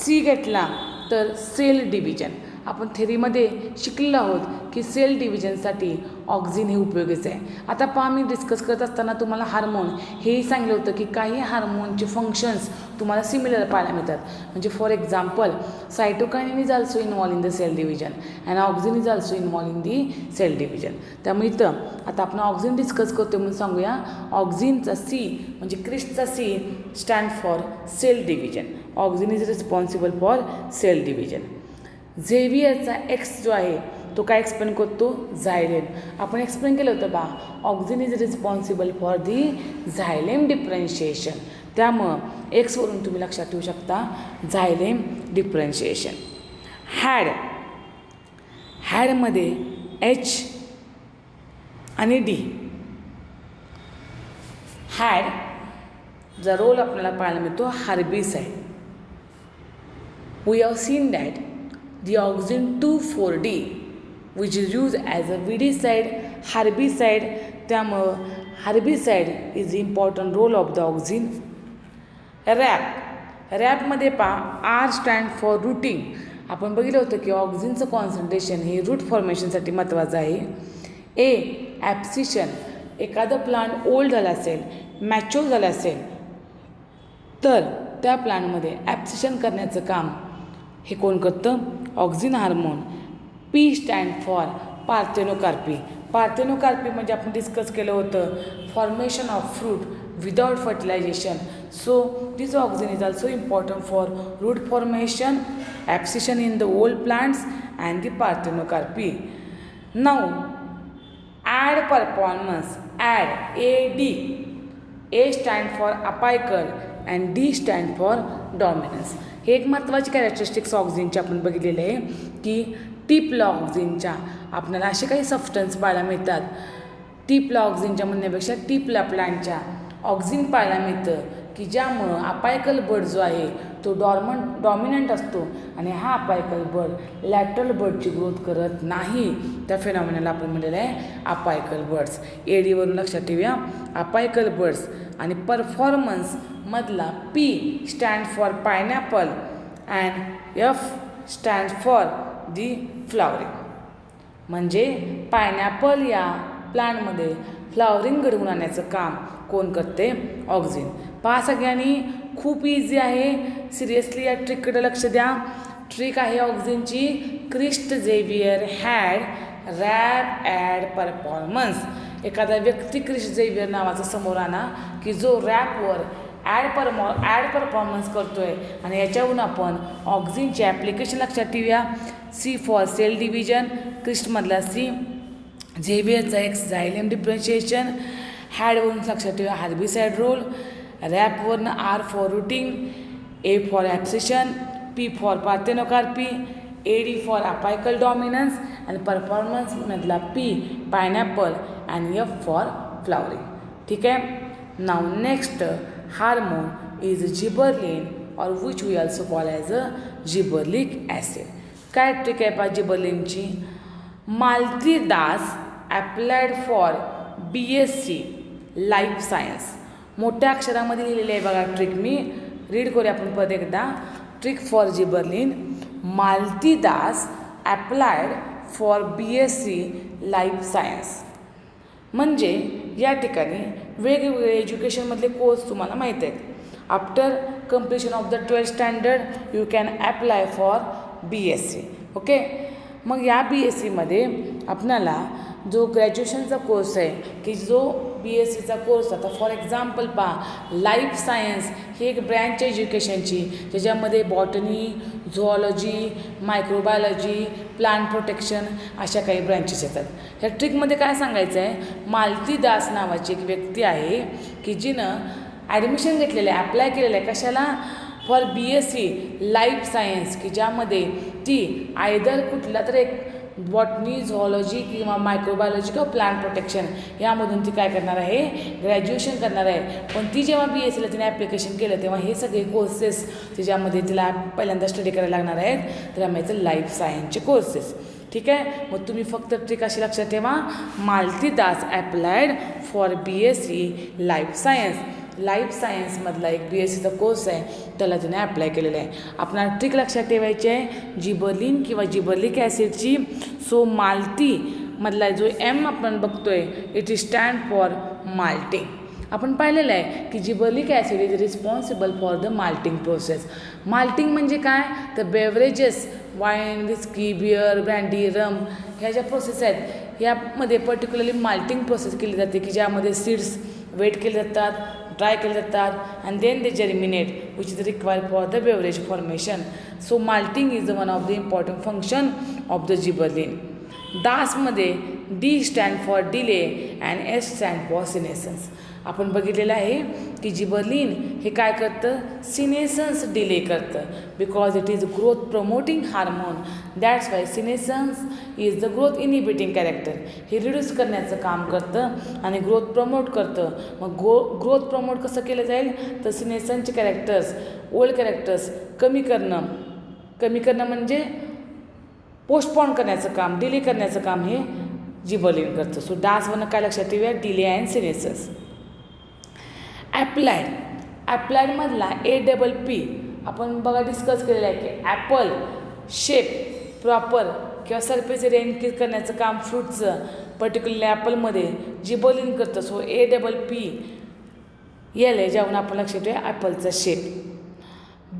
C घेतला तर सेल डिव्हिजन. आपण थेरीमध्ये शिकलेलो आहोत की सेल डिव्हिजनसाठी ऑक्झिन हे उपयोगीचं आहे. आता मी डिस्कस करत असताना तुम्हाला हार्मोन हेही सांगितलं होतं की काही हार्मोनचे फंक्शन्स तुम्हाला सिमिलर पाहायला मिळतात. म्हणजे for example cytokinin is also involve in the cell division and auxin is also involve in the cell division. त्यामुळे इथं आता आपण ऑक्झिन डिस्कस करतो म्हणून सांगूया. ऑक्झिनचा C म्हणजे क्रिस्टचा C stand for cell division. Auxin is responsible for cell division. झेवियरचा X जो आहे तो काय एक्सप्लेन करतो, झायलेम. आपण एक्सप्लेन केलं होतं auxin is responsible for the xylem differentiation. त्यामुळं Xवरून तुम्ही लक्षात ठेवू शकता झायलेम डिफरन्शिएशन. हॅडमध्ये H आणि D. हॅडचा रोल आपल्याला पाहायला मिळतो herbicide. We have seen that the auxin 2,4-D which is used as a weedicide, herbicide. त्यामुळं herbicide is the important role of the auxin. रॅपमध्ये R stand for routing. आपण बघितलं होतं की ऑक्झिनचं कॉन्सन्ट्रेशन हे रूट फॉर्मेशनसाठी महत्त्वाचं आहे. ॲप्सिशन, एखादं प्लांट ओल्ड झालं असेल, मॅच्युअर झालं असेल तर त्या प्लांटमध्ये ॲप्सिशन करण्याचं काम हे कोण करतं, auxin hormone. P stand for parthenocarpy. Parthenocarpy म्हणजे आपण डिस्कस केलं होतं formation of fruit without fertilisation. So this auxin is also important for root formation, abscission in the old plants and the parthenocarpy. Now ad performance, ad AD. A stand for apical and D stand for dominance. हे एक महत्त्वाची characteristics ऑक्झिनची आपण बघितलेले आहे की टिपला ऑक्झिनच्या आपल्याला असे काही सबस्टन्स पाहायला मिळतात. टिपला ऑक्झिनच्या म्हणण्यापेक्षा टिपला प्लांटच्या ऑक्झिन पाहायला मिळतं की ज्यामुळं अपायकल बर्ड जो आहे तो डॉमिनंट असतो आणि हा अपायकल बर्ड लॅटरल बर्डची ग्रोथ करत नाही. त्या फेनॉमिनाला आपण म्हटलेलं आहे अपायकल बर्ड्स. ADवरून लक्षात ठेवूया अपायकल बर्ड्स. आणि परफॉर्मन्स मधला P stand for pineapple and F stand for the flowering. म्हणजे पायनॅपल या प्लांटमध्ये फ्लॉवरिंग घडवून आणण्याचं काम कोण करते, ऑक्झिन. पहा सगळ्यांनी, खूप इझी आहे. सिरियसली या ट्रिककडे लक्ष द्या. ट्रिक आहे ऑक्झिनची. Christ Xavier had rap ad performance. एखादा व्यक्ती क्रिस्ट झेवियर नावाचा समोर आणा की जो रॅपवर ॲड परफॉर्मन्स करतो आहे, आणि याच्यावरून आपण ऑक्झिनचे ॲप्लिकेशन लक्षात ठेवूया. सी फॉर सेल डिव्हिजन, क्रिस्टमधला सी, झेवियरचा एक्स झायलेम डिफरन्शिएशन, हॅडवरून लक्षात ठेवूया हार्बिसाइड रोल, रॅपवरनं R for rooting, A for abscission, P for parthenocarpy, AD for apical dominance, आणि परफॉर्मन्समधला पी पायनॅपल आणि एफ फॉर फ्लावरिंग. ठीक आहे. Now next hormone is gibberellin or which we also call as a gibberellic acid. काय trick आहे पहा जिबरलिनची. Malti Das applied for BSc life science. मोठ्या अक्षरामध्ये लिहिलेले आहे बघा ट्रिक. मी रीड करूया आपण परत एकदा. Trick for gibberellin, Malati Das applied for BSc life science. म्हणजे या ठिकाणी वेगवेगळे एज्युकेशनमधले कोर्स तुम्हाला माहीत आहेत. After completion of the 12th standard you can apply for BSc. Okay. मग या BScमध्ये आपणाला जो ग्रॅज्युएशनचा कोर्स आहे की जो BScचा कोर्स, आता फॉर एक्झाम्पल पहा लाईफ सायन्स ही एक ब्रँच एज्युकेशनची, ज्याच्यामध्ये बॉटनी, झुऑलॉजी, मायक्रोबायोलॉजी, प्लांट प्रोटेक्शन अशा काही ब्रँचेस येतात. ह्या ट्रिकमध्ये काय सांगायचं आहे, मालती दास नावाची एक व्यक्ती आहे की जिनं ॲडमिशन घेतलेलं आहे, अप्लाय केलेलं आहे कशाला, फॉर BSc लाईफ सायन्स, की ज्यामध्ये ती आयदर कुठला तर एक बॉटनी, झुऑलॉजी किंवा मायक्रोबायोलॉजी किंवा प्लांट प्रोटेक्शन यामधून ती काय करणार आहे, ग्रॅज्युएशन करणार आहे. पण ती जेव्हा BScला तिने ॲप्लिकेशन केलं तेव्हा हे सगळे कोर्सेस त्याच्यामध्ये तिला पहिल्यांदा स्टडी करायला लागणार आहेत. त्याला माहिती लाईफ सायन्सचे कोर्सेस. ठीक आहे. मग तुम्ही फक्त ट्रिक अशी लक्षात ठेवा, Malti Das applied for BSc life science. Life सायन्समधला एक BScचा कोर्स आहे, त्याला तिने ॲप्लाय केलेला आहे. आपल्याला ट्रिक लक्षात ठेवायची आहे जिबरलिन किंवा जिबरलिक ॲसिडची. सो मालतीमधला जो M आपण बघतोय it is stand for malting. आपण पाहिलेलं आहे की gibberellic acid is responsible for the malting process. Malting म्हणजे काय, तर beverages, wine, whisky, beer, brandy, rum ह्या ज्या प्रोसेस आहेत यामध्ये पर्टिक्युलरली माल्टिंग प्रोसेस केली जाते की ज्यामध्ये सीड्स वेट केले जातात, ड्राय केले जातात, and then they germinate which is required for the beverage formation. So malting is one of the important function of the gibberellin. दासमध्ये D stand for delay and S stand for senescence. आपण बघितलेलं आहे की gibberellin हे काय करतं, senescence delay करतं, because it is growth promoting hormone. That's why senescence is the growth inhibiting character. हे रिड्यूस करण्याचं काम करतं आणि ग्रोथ प्रमोट करतं. मग ग्रोथ प्रमोट कसं केलं जाईल, तर सिनेसन्सचे कॅरेक्टर्स, ओल्ड कॅरेक्टर्स कमी करणं म्हणजे पोस्टपॉन करण्याचं काम, डिले करण्याचं काम हे जिबरलिन करतं. सो डासवरनं काय लक्षात ठेवूया, डिले अँड सिनेसन्स. ॲप्लाइडमधला APP आपण बघा डिस्कस केलेलं आहे की ॲपल शेप प्रॉपर किंवा सरफेस एरिया इन्क्रीज करण्याचं काम फ्रूटचं पर्टिक्युलरली ॲपलमध्ये जिबरलिन करतं. सो APP आहे ज्यावरून आपण लक्षात ठेवूया ॲपलचा शेप.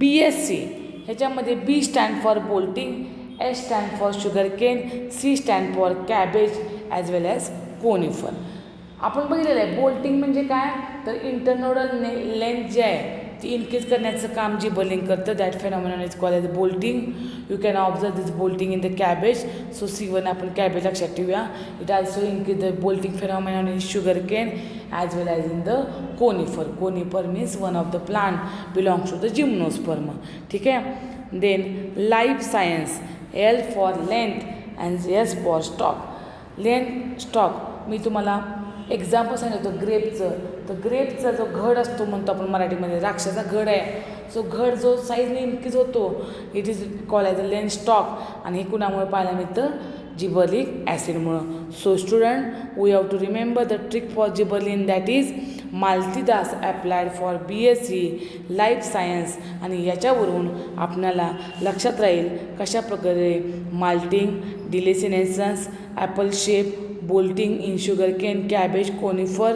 BSc ह्याच्यामध्ये B stand for bolting, S stand for sugar cane, C stand for cabbage as well as conifer. आपण बघितलेलं आहे बोल्टिंग म्हणजे काय, तर इंटरनोडल लेंथ जे आहे ती इन्क्रीज करण्याचं काम जिबरलिन करतं. That phenomenon is called as bolting. You can observe this bolting in the cabbage. So C1 आपण कॅबेज लक्षात ठेवूया. It also increase the bolting phenomenon in sugar cane as well as in the conifer. Conifer means one of the plant belongs to the gymnosperm. ठीक आहे. Then life science, L for length and S for stalk. Length, stalk मी तुम्हाला example सांगितलं ग्रेपचं. तर ग्रेपचा जो घड असतो म्हणतो आपण मराठीमध्ये, द्राक्षाचा घड आहे. सो घड जो साईजने इन्क्रीज होतो it is call as a length stalk. आणि हे कुणामुळे पाहायला मिळतं, जिबरलिक ॲसिडमुळं. So student we have to remember the trick for gibberellin that is Malti Das applied for BSc life science. आणि याच्यावरून आपल्याला लक्षात राहील कशा प्रकारे malting, delay senescence, apple shape, bolting in sugarcane, cabbage, conifer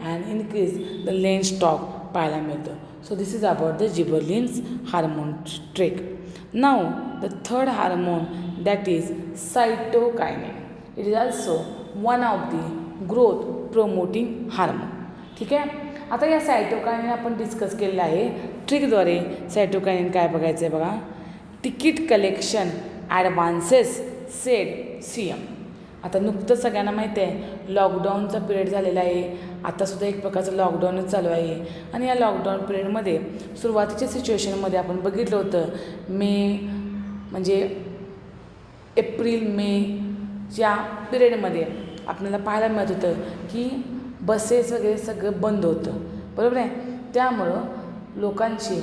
and increase the lane stock पाहायला मिळतं. So this is about the gibberellins hormone trick. Now the third hormone that is cytokinin. It is also one of the growth promoting hormone. ठीक आहे. आता या cytokinin आपण discuss केलेलं आहे. ट्रिकद्वारे cytokinin काय बघायचं आहे बघा. Ticket collection advances said CM. आता नुकतंच सगळ्यांना माहिती आहे लॉकडाऊनचा पिरियड झालेला आहे. आतासुद्धा एक प्रकारचं लॉकडाऊनच चालू आहे. आणि या लॉकडाऊन पिरियडमध्ये सुरुवातीच्या सिच्युएशनमध्ये आपण बघितलं होतं म्हणजे एप्रिल मेच्या पिरियडमध्ये आपल्याला पाहायला मिळत होतं की बसेस वगैरे सगळं बंद होतं. बरोबर आहे. त्यामुळं लोकांची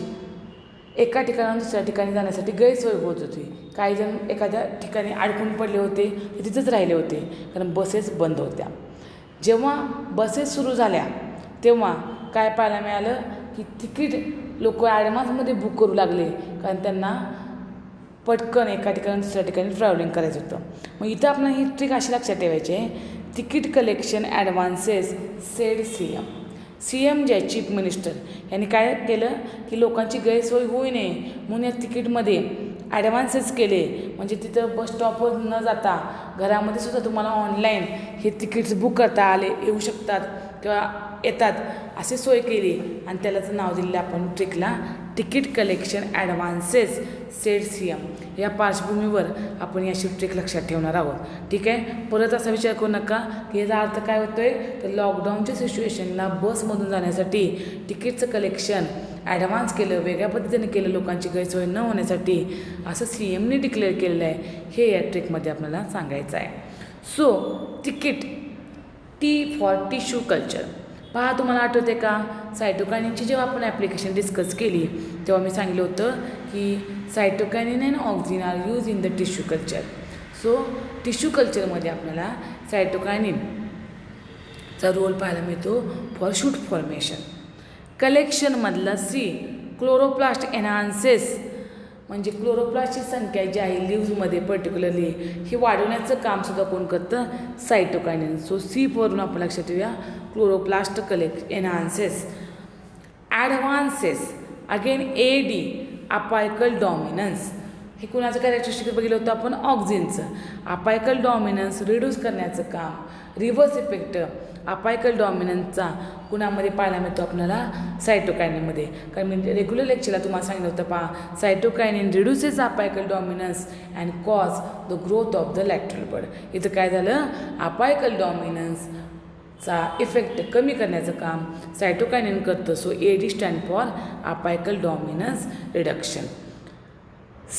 एका ठिकाणाहून दुसऱ्या ठिकाणी जाण्यासाठी गैरसोय होत होती. काही जण एखाद्या ठिकाणी अडकून पडले होते ते तिथंच राहिले होते कारण बसेस बंद होत्या. जेव्हा बसेस सुरू झाल्या तेव्हा काय पाहायला मिळालं की तिकीट लोक ॲडव्हान्समध्ये बुक करू लागले कारण त्यांना पटकन एका ठिकाणी दुसऱ्या ठिकाणी ट्रॅव्हलिंग करायचं होतं. मग इथं आपण ही ट्रिक अशी लक्षात ठेवायची आहे. Ticket collection advances said CM. CM जे आहे चीफ मिनिस्टर यांनी काय केलं की लोकांची गैरसोय होऊ नये म्हणून या तिकीटमध्ये ॲडव्हान्सेस केले. म्हणजे तिथं बस स्टॉपवर न जाता घरामध्ये सुद्धा तुम्हाला ऑनलाईन हे तिकीट्स बुक करता येऊ शकतात किंवा येतात अशी सोय केली. आणि त्यालाच नाव दिलेलं आपण ट्रिकला ticket collection advances said CM. या पार्श्वभूमीवर आपण याची ट्रिक लक्षात ठेवणार आहोत. ठीक आहे. परत असा विचार करू नका की याचा अर्थ काय होतो आहे तर लॉकडाऊनच्या सिच्युएशनला बसमधून जाण्यासाठी तिकीटचं कलेक्शन ॲडव्हान्स केलं, वेगळ्या पद्धतीने केलं लोकांची गैरसोय न होण्यासाठी असं सीएमने डिक्लेअर केलेलं आहे. हे या ट्रिकमध्ये आपल्याला सांगायचं आहे. So ticket T for tissue culture. पहा तुम्हाला आठवते का सायटोकायनिनची जेव्हा आपण ॲप्लिकेशन डिस्कस केली तेव्हा मी सांगितलं होतं की cytokinin and auxin are use in the tissue culture. So tissue कल्चरमध्ये आपल्याला सायटोकायनिनचा रोल पाहायला मिळतो फॉर शूट फॉर्मेशन. कलेक्शनमधला सी क्लोरोप्लास्ट एनहान्सेस म्हणजे क्लोरोप्लास्टची संख्या जी आहे लिव्जमध्ये पर्टिक्युलरली ही वाढवण्याचं कामसुद्धा कोण करतं सायटोकायनिन. सो सीवरून आपण लक्षात ठेवूया chloroplast enhances. Advances again AD apical dominance. हे कुणाचं कॅरेक्टरिस्टिक बघितलं होतं आपण ऑक्झिनचं. अपायकल डॉमिनन्स रिड्यूस करण्याचं काम. रिव्हर्स इफेक्ट अपायकल डॉमिनन्सचा कुणामध्ये पाहायला मिळतो आपल्याला सायटोकायनिनमध्ये. कारण मी रेग्युलर लेक्चरला तुम्हाला सांगितलं होतं पहा cytokinin reduces apical dominance and cause the growth of the lateral bud. इथं काय झालं अपायकल डॉमिनन्सचा इफेक्ट कमी करण्याचं काम सायटोकायनिन करतं. So AD stand for apical dominance reduction.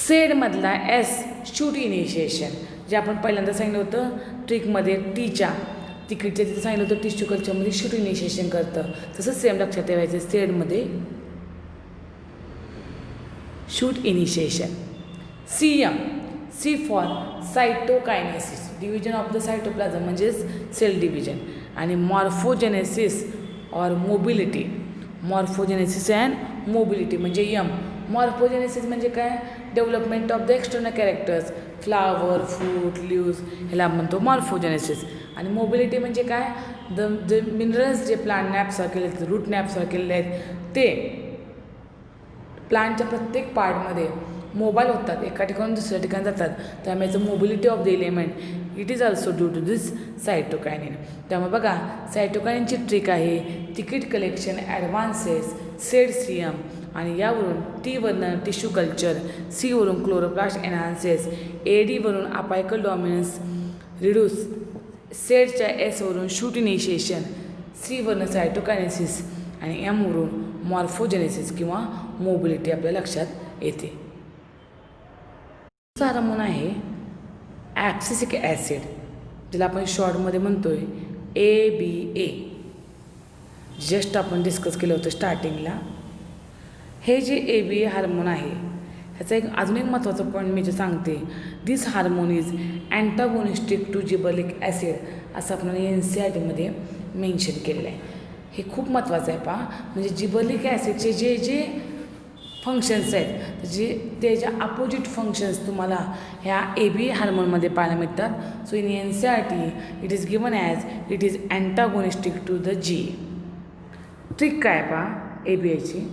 सेडमधला एस शूट इनिशिएशन जे आपण पहिल्यांदा सांगितलं होतं ट्रिकमध्ये टीच्या तिकीटच्या तिथं सांगितलं होतं टिश्यू कल्चरमध्ये शूट इनिशिएशन करतं. तसंच सेम लक्षात ठेवायचं सेडमध्ये shoot initiation. CM C for cytokinesis division of the cytoplasm म्हणजेच सेल डिव्हिजन. आणि morphogenesis or mobility. Morphogenesis and mobility म्हणजे यम. मॉर्फोजेनेसिस म्हणजे काय development of the external characters flower fruit leaves ह्याला म्हणतो मॉर्फोजेनेसिस. आणि मोबिलिटी म्हणजे काय जे मिनरल्स जे प्लांट नॅपसह केले आहेत रूट नॅपसह केलेले आहेत ते प्लांटच्या प्रत्येक पार्टमध्ये मोबाईल होतात एका ठिकाणून दुसऱ्या ठिकाणी जातात. त्यामुळे mobility of the element it is also due to this cytokinin. त्यामुळे बघा सायटोकायनिनची ट्रिक आहे ticket collection advances said CM. आणि यावरून टीवरून टिश्यू कल्चर, सीवरून क्लोरोप्लास्ट एनहान्सेस, एडीवरून अपायकल डॉमिनन्स रिड्यूस, सेडच्या एसवरून शूट इनिशिएशन, सीवरून सायटोकायनेसिस आणि एमवरून मॉर्फोजेनेसिस किंवा मोबिलिटी आपल्या लक्षात येते. दुसरा हार्मोन आहे ॲब्सिसिक ॲसिड ज्याला आपण शॉर्टमध्ये म्हणतो आहे ABA. जस्ट आपण डिस्कस केलं होतं स्टार्टिंगला. हे जे ABA हार्मोन आहे ह्याचा अजून एक महत्त्वाचा पॉईंट मी जे सांगते. दिस hormone is antagonistic to जिबर्लिक acid असं आपल्याला NCERTमध्ये मेन्शन केलेलं आहे. हे खूप महत्त्वाचं आहे पहा. म्हणजे जिबर्लिक ॲसिडचे जे जे फंक्शन्स आहेत जे त्याच्या अपोजिट फंक्शन्स तुम्हाला ह्या ABA हार्मोनमध्ये पाहायला मिळतात. So in NCERT it is given as it is antagonistic to the G. Trick काय पहा ABIची.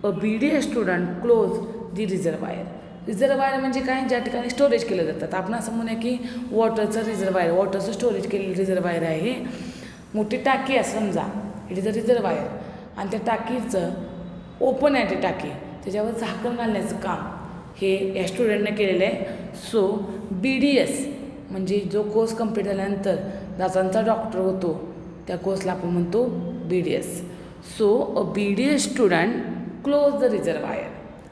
A BDA student close the reservoir. Reservoir म्हणजे काय, ज्या ठिकाणी स्टोरेज केलं जातात. आपण असं म्हणूया की वॉटरचं रिझर्वायर, वॉटरचं स्टोरेज केलेलं रिझर्वायर आहे. मोठी टाकी आहे समजा, इट इज अ रिझर्वायर, आणि त्या टाकीचं ओपन आहे, ते टाकी त्याच्यावर झाकण घालण्याचं काम हे या स्टुडंटने केलेलं आहे. सो BDS म्हणजे जो कोर्स कंप्लीट झाल्यानंतर दातांचा डॉक्टर होतो त्या कोर्सला आपण म्हणतो BDS. So a BDS student close the reservoir,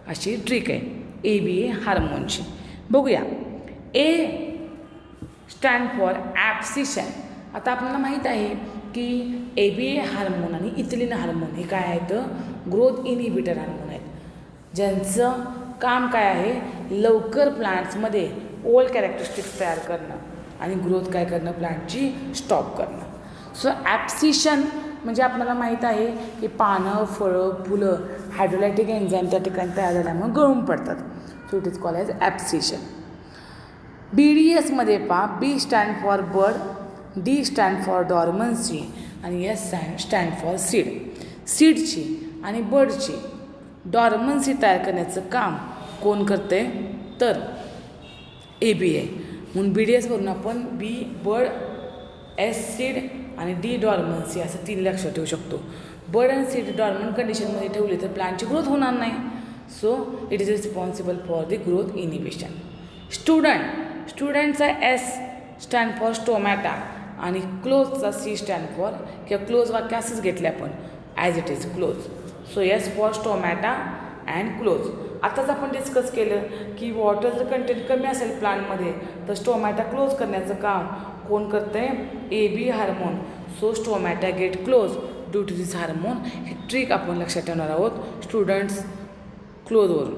अशी ट्रिक आहे ABA हार्मोनची. बघूया. A stand for abscission. आता आपल्याला माहीत आहे की ABA हार्मोन आणि इथिलीन हार्मोन हे काय आहेत, ग्रोथ इनहिबिटर हार्मोन आहेत, ज्यांचं काम काय आहे, लवकर प्लांट्समध्ये ओल्ड कॅरेक्टरिस्टिक्स तयार करणं आणि ग्रोथ काय करणं, प्लांटची स्टॉप करणं. सो ॲब्सिशन म्हणजे आपल्याला माहीत आहे की पानं, फळं, फुलं हायड्रोलायटिक एन्झाईम त्या ठिकाणी तयार झाल्यामुळे गळून पडतात. So it is called as abscission. BDSमध्ये B stand for bud, D stand for dormancy आणि S स्टँड फॉर सीड. सीडची आणि बर्डची डॉर्मन्सी तयार करण्याचं काम कोण करते, तर ABA. म्हणून BDSवरून आपण B बर्ड, S सीड आणि D डॉर्मन्सी असं 3 लक्षात ठेवू शकतो. बर्ड आणि सीड डॉर्मंट कंडिशनमध्ये ठेवले तर प्लांटची ग्रोथ होणार नाही. So it is responsible for the growth inhibition. स्टुडंटचा S स्टँड फॉर स्टोमॅटा आणि क्लोजचा C स्टँड फॉर, किंवा क्लोज वाक्य असंच घेतले आपण as it is close. So S for stomata and close. आताच आपण डिस्कस केलं की वॉटर जर कंटेंट कमी असेल प्लांटमध्ये तर स्टोमॅटा क्लोज करण्याचं काम कोण करतं आहे, AB hormone. So stomata get close due to this hormone. हे ट्रिक आपण लक्षात ठेवणार आहोत स्टुडंट्स क्लोजवरून.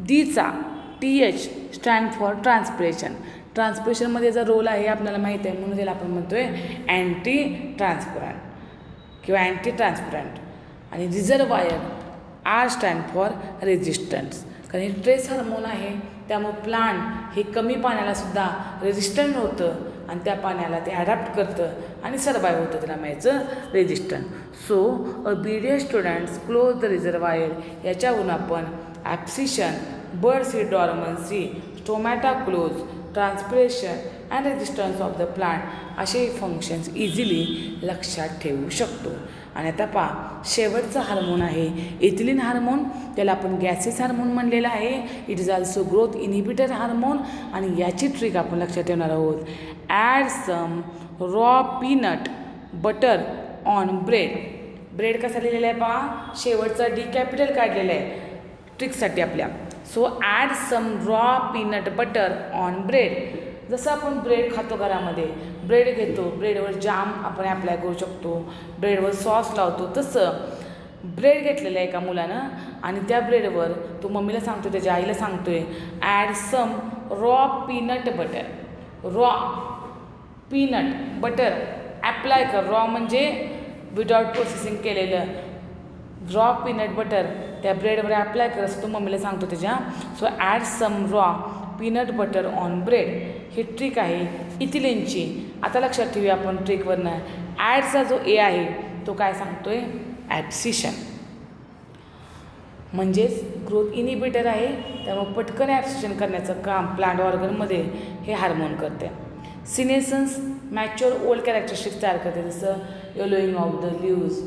दीचा TH स्टँड फॉर ट्रान्सपिरेशन. ट्रान्सपिरेशनमध्ये याचा रोल आहे आपल्याला माहीत आहे, म्हणून त्याला आपण म्हणतो आहे अँटी ट्रान्सपरंट किंवा अँटी ट्रान्सपरंट. आणि reservoir R stand for resistance. कारण हे ट्रेस हार्मोन आहे, त्यामुळे प्लांट हे कमी पाण्यालासुद्धा रेजिस्टंट होतं आणि त्या पाण्याला ते ॲडॅप्ट करतं आणि सर्वाईव्ह होतं, त्याला म्हणायचं resistant. So a BDS students close the reservoir याच्यावरून आपण abscission, bird seed dormancy, stomata close, transpiration and resistance of the plant असे फंक्शन्स इझिली लक्षात ठेवू शकतो. आणि आता पहा, शेवटचं हार्मोन आहे इथिलीन हार्मोन. त्याला आपण गॅसेस हार्मोन म्हणलेलं आहे. It is also growth inhibitor hormone. आणि याची ट्रिक आपण लक्षात ठेवणार आहोत. Add some raw peanut butter on bread. Bread कसा लिहिलेला आहे पहा, शेवटचा D कॅपिटल काढलेला आहे ट्रिकसाठी आपल्या. So add some raw peanut butter on bread. जसं आपण ब्रेड खातो घरामध्ये, ब्रेड घेतो, ब्रेडवर जाम आपण ॲप्लाय करू शकतो, ब्रेडवर सॉस लावतो, तसं ब्रेड घेतलेलं आहे एका मुलानं आणि त्या ब्रेडवर तो मम्मीला सांगतो, त्याच्या आईला सांगतो आहे add some raw peanut butter. Raw peanut butter apply कर. रॉ म्हणजे विदाउट प्रोसेसिंग केलेलं. रॉ पीनट बटर त्या ब्रेडवर ॲप्लाय कर असं तो मम्मीला सांगतो त्याच्या. So add some raw peanut butter on bread. ही ट्रिक आहे इथिलीनची. आता लक्षात ठेवूया आपण ट्रिकवरनं. ॲडचा जो A आहे तो काय सांगतो आहे, ॲब्सिशन. म्हणजेच ग्रोथ इनहिबिटर आहे, त्यामुळे पटकन ॲब्सिशन करण्याचं काम प्लांट ऑर्गनमध्ये हे हार्मोन करते. सिनेसन्स मॅच्युअर ओल्ड कॅरेक्टरिस्टिक्स तयार करते, जसं yellowing of the leaves,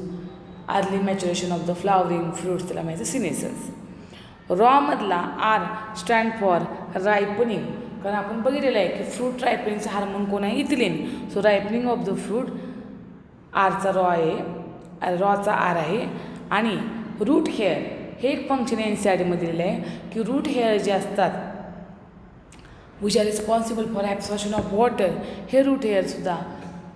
early maturation of the flowering fruits, त्याला माहिती सिनेसन्स. रॉमधला R स्टँड फॉर रायपनिंग. कारण आपण बघितलेलं आहे की फ्रूट रायपनिंगचं हार्मोन कोण आहे, ethylene. So ripening of the fruit Rचा रॉ आहे, रॉचा R आहे. आणि रूट हेअर हे एक फंक्शन NCERTमध्ये दिलेलं आहे की रूट हेअर जे असतात which are responsible for absorption of water, हे रूट हेअरसुद्धा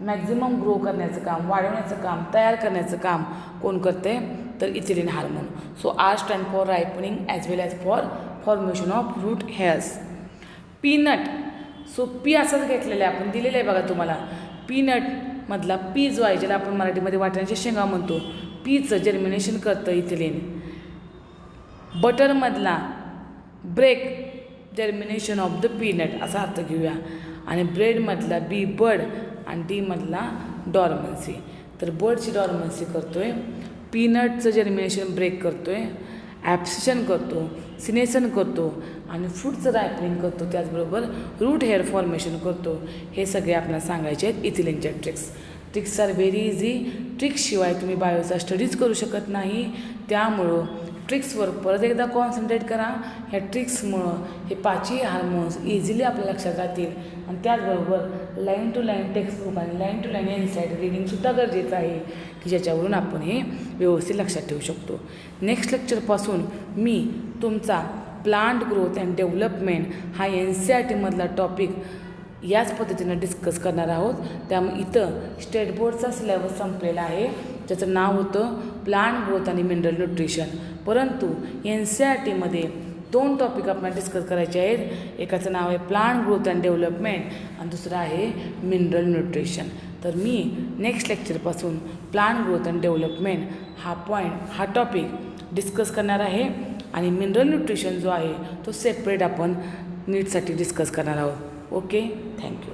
मॅक्झिमम ग्रो करण्याचं काम, वाढवण्याचं काम, तयार करण्याचं काम कोण करते, तर ethylene hormone. So R stand for ripening as well as for formation of root hairs. Peanut. So P असंच घेतलेलं आहे आपण, दिलेलं आहे बघा तुम्हाला. पीनटमधला P जो आहे, ज्याला आपण मराठीमध्ये वाटाण्याच्या शेंगा म्हणतो, Pचं जर्मिनेशन करतं इथिलीन. बटरमधला break germination of the peanut असा अर्थ घेऊया. आणि ब्रेडमधला B बर्ड आणि Dमधला डॉर्मन्सी. तर बर्डची डॉर्मन्सी करतो आहे, पीनटचं जर्मिनेशन ब्रेक करतो आहे, ॲब्सेशन करतो, सिनेशन करतो आणि फ्रूटचं रायपनिंग करतो, त्याचबरोबर रूट हेअर फॉर्मेशन करतो. हे सगळे आपल्याला सांगायचे आहेत इथिलिनच्या ट्रिक्स आर व्हेरी इझी. ट्रिक्सशिवाय तुम्ही बायोचा स्टडीज करू शकत नाही. त्यामुळं ट्रिक्सवर परत एकदा कॉन्सन्ट्रेट करा. ह्या ट्रिक्समुळं हे 5ही हार्मोन्स इझिली आपल्या लक्षात राहतील आणि त्याचबरोबर लाईन टू लाईन टेक्स्टबुक आणि लाईन टू लाईन इनसाईड रिडिंगसुद्धा गरजेचं आहे की ज्याच्यावरून आपण हे व्यवस्थित लक्षात ठेवू शकतो. नेक्स्ट लेक्चरपासून मी तुमचा प्लांट ग्रोथ अँड डेव्हलपमेंट हा NCERTमधला टॉपिक याच पद्धतीनं डिस्कस करणार आहोत. त्यामुळे इथं स्टेट बोर्डचा सिलेबस संपलेला आहे, ज्याचं नाव होतं प्लांट ग्रोथ आणि मिनरल न्यूट्रिशन. परंतु NCERTमध्ये 2 टॉपिक आपल्याला डिस्कस करायचे आहेत. एकाचं नाव आहे प्लांट ग्रोथ अँड डेव्हलपमेंट आणि दुसरं आहे मिनरल न्यूट्रिशन. तर मी नेक्स्ट लेक्चरपासून प्लांट ग्रोथ अँड डेव्हलपमेंट हा टॉपिक डिस्कस करणार आहे आणि मिनरल न्यूट्रिशन जो आहे तो सेपरेट आपण नीटसाठी डिस्कस करणार आहोत. Okay, thank you.